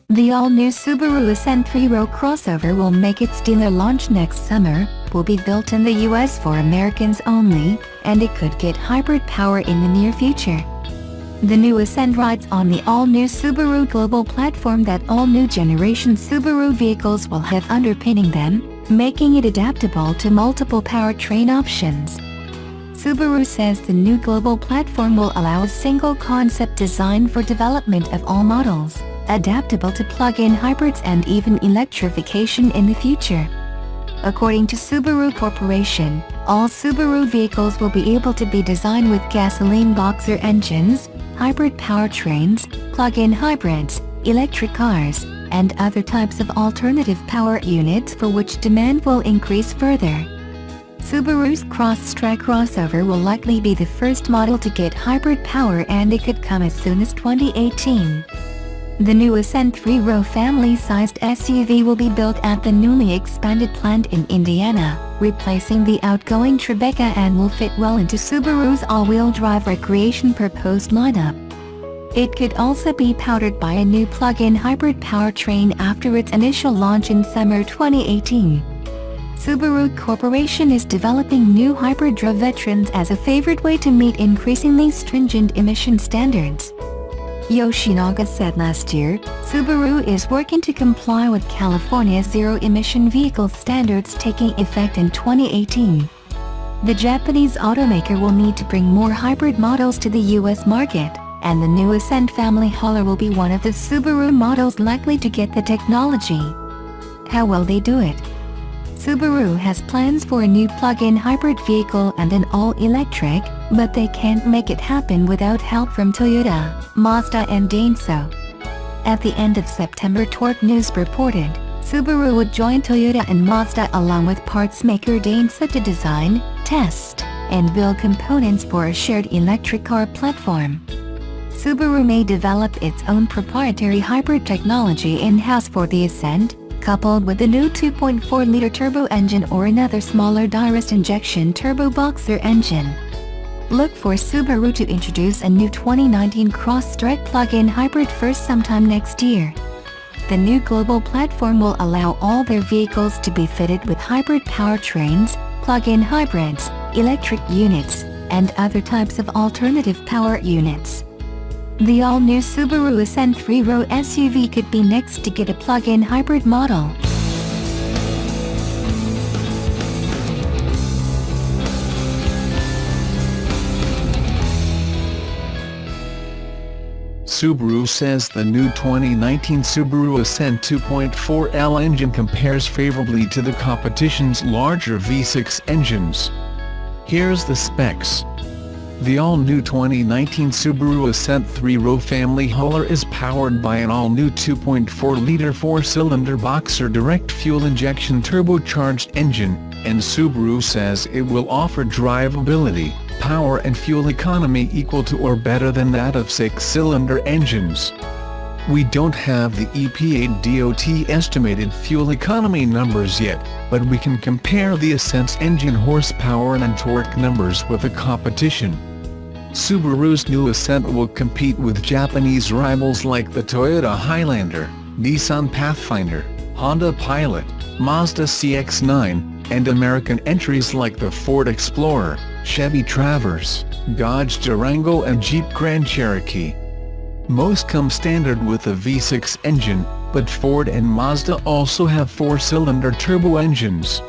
The all-new Subaru Ascent 3-row crossover will make its dealer launch next summer, will be built in the US for Americans only, and it could get hybrid power in the near future. The new Ascent rides on the all-new Subaru Global Platform that all new generation Subaru vehicles will have underpinning them, making it adaptable to multiple powertrain options. Subaru says the new Global Platform will allow a single concept design for development of all models, adaptable to plug-in hybrids and even electrification in the future. According to Subaru Corporation, all Subaru vehicles will be able to be designed with gasoline boxer engines, hybrid powertrains, plug-in hybrids, electric cars, and other types of alternative power units for which demand will increase further. Subaru's Crosstrek crossover will likely be the first model to get hybrid power, and it could come as soon as 2018. The new Ascent 3-row family-sized SUV will be built at the newly expanded plant in Indiana, replacing the outgoing Tribeca, and will fit well into Subaru's all-wheel drive recreation proposed lineup. It could also be powered by a new plug-in hybrid powertrain after its initial launch in summer 2018. Subaru Corporation is developing new hybrid drive veterans as a favored way to meet increasingly stringent emission standards. Yoshinaga said last year, Subaru is working to comply with California's zero-emission vehicle standards taking effect in 2018. The Japanese automaker will need to bring more hybrid models to the US market, and the new Ascent family hauler will be one of the Subaru models likely to get the technology. How will they do it? Subaru has plans for a new plug-in hybrid vehicle and an all-electric, but they can't make it happen without help from Toyota, Mazda and Denso. At the end of September, Torque News reported, Subaru would join Toyota and Mazda along with parts maker Denso to design, test, and build components for a shared electric car platform. Subaru may develop its own proprietary hybrid technology in-house for the Ascent, coupled with the new 2.4-liter turbo engine or another smaller direct injection turbo boxer engine. Look for Subaru to introduce a new 2019 Crosstrek plug-in hybrid first sometime next year. The new global platform will allow all their vehicles to be fitted with hybrid powertrains, plug-in hybrids, electric units, and other types of alternative power units. The all-new Subaru Ascent 3-row SUV could be next to get a plug-in hybrid model. Subaru says the new 2019 Subaru Ascent 2.4L engine compares favorably to the competition's larger V6 engines. Here's the specs. The all-new 2019 Subaru Ascent 3-row family hauler is powered by an all-new 2.4-liter 4-cylinder boxer direct fuel injection turbocharged engine, and Subaru says it will offer drivability, power and fuel economy equal to or better than that of 6-cylinder engines. We don't have the EPA DOT estimated fuel economy numbers yet, but we can compare the Ascent's engine horsepower and torque numbers with the competition. Subaru's new Ascent will compete with Japanese rivals like the Toyota Highlander, Nissan Pathfinder, Honda Pilot, Mazda CX-9, and American entries like the Ford Explorer, Chevy Traverse, Dodge Durango and Jeep Grand Cherokee. Most come standard with a V6 engine, but Ford and Mazda also have 4-cylinder turbo engines.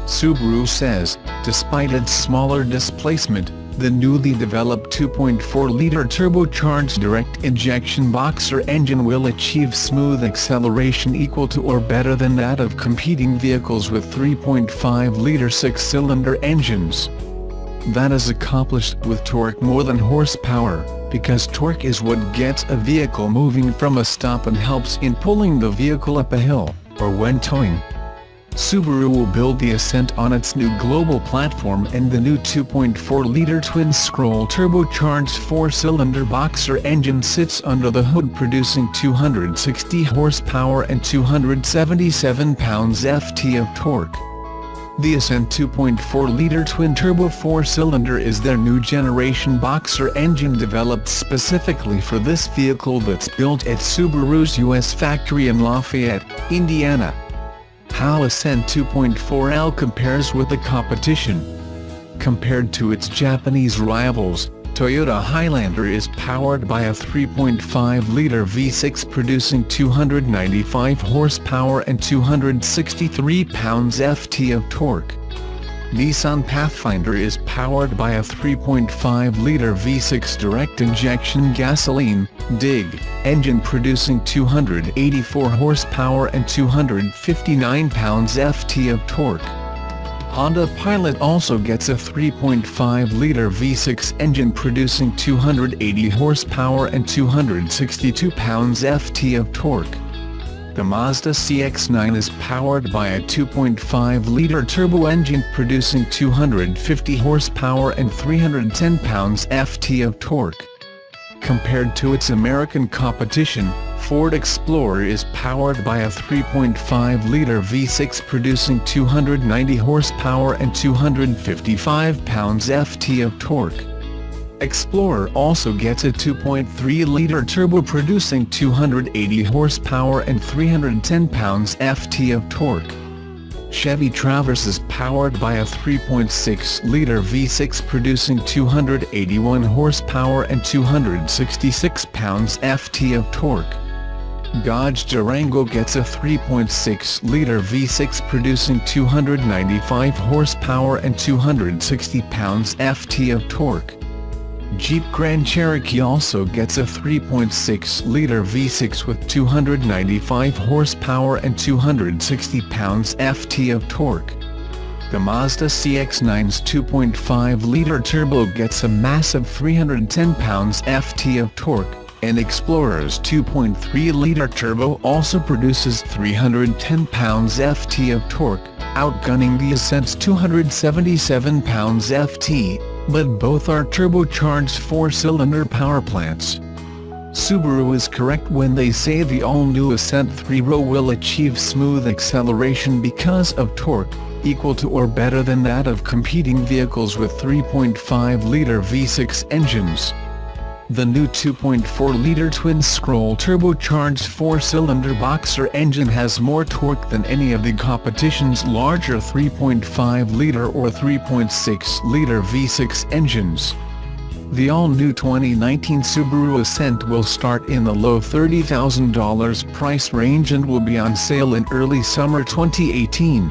Subaru says, despite its smaller displacement, the newly developed 2.4-liter turbocharged direct injection boxer engine will achieve smooth acceleration equal to or better than that of competing vehicles with 3.5-liter 6-cylinder engines. That is accomplished with torque more than horsepower, because torque is what gets a vehicle moving from a stop and helps in pulling the vehicle up a hill, or when towing. Subaru will build the Ascent on its new global platform, and the new 2.4-liter twin-scroll turbocharged 4-cylinder boxer engine sits under the hood, producing 260 horsepower and 277 pounds-ft of torque. The Ascent 2.4-liter twin-turbo four-cylinder is their new generation boxer engine developed specifically for this vehicle that's built at Subaru's U.S. factory in Lafayette, Indiana. How Ascent 2.4L compares with the competition. Compared to its Japanese rivals, Toyota Highlander is powered by a 3.5-liter V6 producing 295 horsepower and 263 pounds-ft of torque. Nissan Pathfinder is powered by a 3.5-liter V6 direct-injection gasoline (DIG) engine producing 284 horsepower and 259 pounds-ft of torque. Honda Pilot also gets a 3.5-liter V6 engine producing 280 horsepower and 262 pounds-ft of torque. The Mazda CX-9 is powered by a 2.5-liter turbo engine producing 250 horsepower and 310 pounds-ft of torque. Compared to its American competition, Ford Explorer is powered by a 3.5-liter V6 producing 290 horsepower and 255 pounds-ft of torque. Explorer also gets a 2.3-liter turbo producing 280 horsepower and 310 pounds-ft of torque. Chevy Traverse is powered by a 3.6-liter V6 producing 281 horsepower and 266 pounds-ft of torque. Dodge Durango gets a 3.6-liter V6 producing 295 horsepower and 260 pounds-ft of torque. Jeep Grand Cherokee also gets a 3.6-liter V6 with 295 horsepower and 260 pounds-ft of torque. The Mazda CX-9's 2.5-liter turbo gets a massive 310 pounds-ft of torque, and Explorer's 2.3-liter turbo also produces 310 pounds-ft of torque, outgunning the Ascent's 277 pounds-ft. But both are turbocharged four-cylinder power plants. Subaru is correct when they say the all-new Ascent 3-row will achieve smooth acceleration because of torque, equal to or better than that of competing vehicles with 3.5-liter V6 engines. The new 2.4-liter twin-scroll turbocharged four-cylinder boxer engine has more torque than any of the competition's larger 3.5-liter or 3.6-liter V6 engines. The all-new 2019 Subaru Ascent will start in the low $30,000 price range and will be on sale in early summer 2018.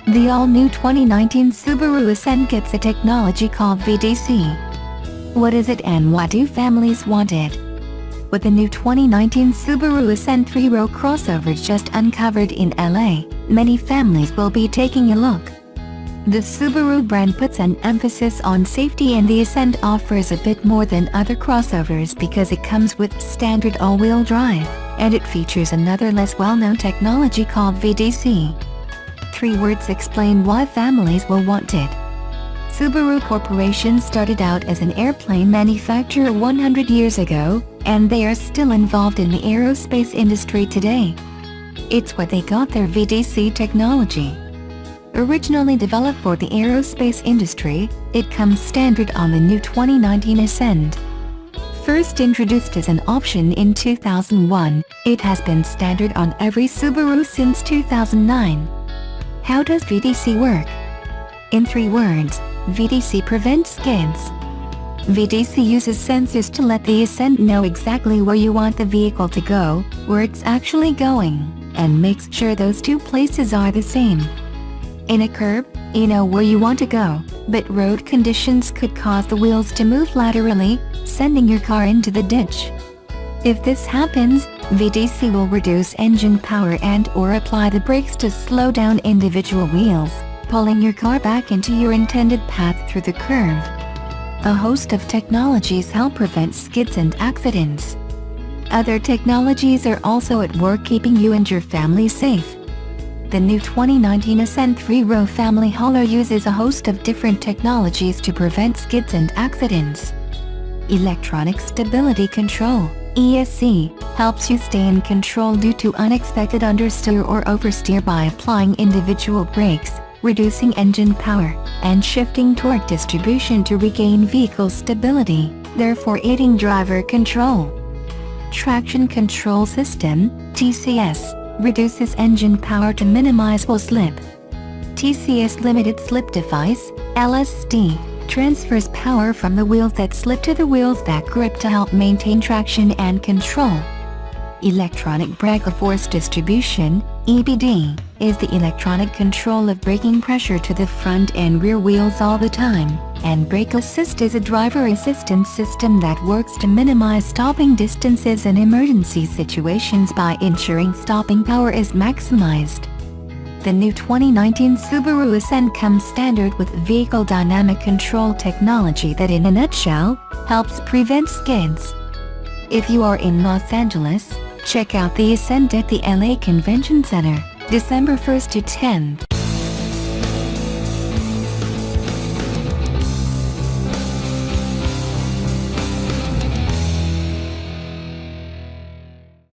The all-new 2019 Subaru Ascent gets a technology called VDC. What is it and why do families want it? With the new 2019 Subaru Ascent 3-row crossover just uncovered in LA, many families will be taking a look. The Subaru brand puts an emphasis on safety, and the Ascent offers a bit more than other crossovers because it comes with standard all-wheel drive, and it features another less well-known technology called VDC. 3 words explain why families will want it. Subaru Corporation started out as an airplane manufacturer 100 years ago, and they are still involved in the aerospace industry today. It's where they got their VDC technology. Originally developed for the aerospace industry, it comes standard on the new 2019 Ascent. First introduced as an option in 2001, it has been standard on every Subaru since 2009. How does VDC work? In 3 words, VDC prevents skids. VDC uses sensors to let the Ascent know exactly where you want the vehicle to go, where it's actually going, and makes sure those 2 places are the same. In a curb, you know where you want to go, but road conditions could cause the wheels to move laterally, sending your car into the ditch. If this happens, VDC will reduce engine power and/or apply the brakes to slow down individual wheels, pulling your car back into your intended path through the curve. A host of technologies help prevent skids and accidents. Other technologies are also at work keeping you and your family safe. The new 2019 Ascent 3-row family hauler uses a host of different technologies to prevent skids and accidents. Electronic Stability Control (ESC) helps you stay in control due to unexpected understeer or oversteer by applying individual brakes, reducing engine power, and shifting torque distribution to regain vehicle stability, therefore aiding driver control. Traction Control System (TCS) reduces engine power to minimize wheel slip. TCS Limited Slip Device (LSD) transfers power from the wheels that slip to the wheels that grip to help maintain traction and control. Electronic Brake Force Distribution (EBD) is the electronic control of braking pressure to the front and rear wheels all the time, and Brake Assist is a driver assistance system that works to minimize stopping distances in emergency situations by ensuring stopping power is maximized. The new 2019 Subaru Ascent comes standard with vehicle dynamic control technology that in a nutshell, helps prevent skids. If you are in Los Angeles, check out the Ascent at the LA Convention Center, December 1st to 10th.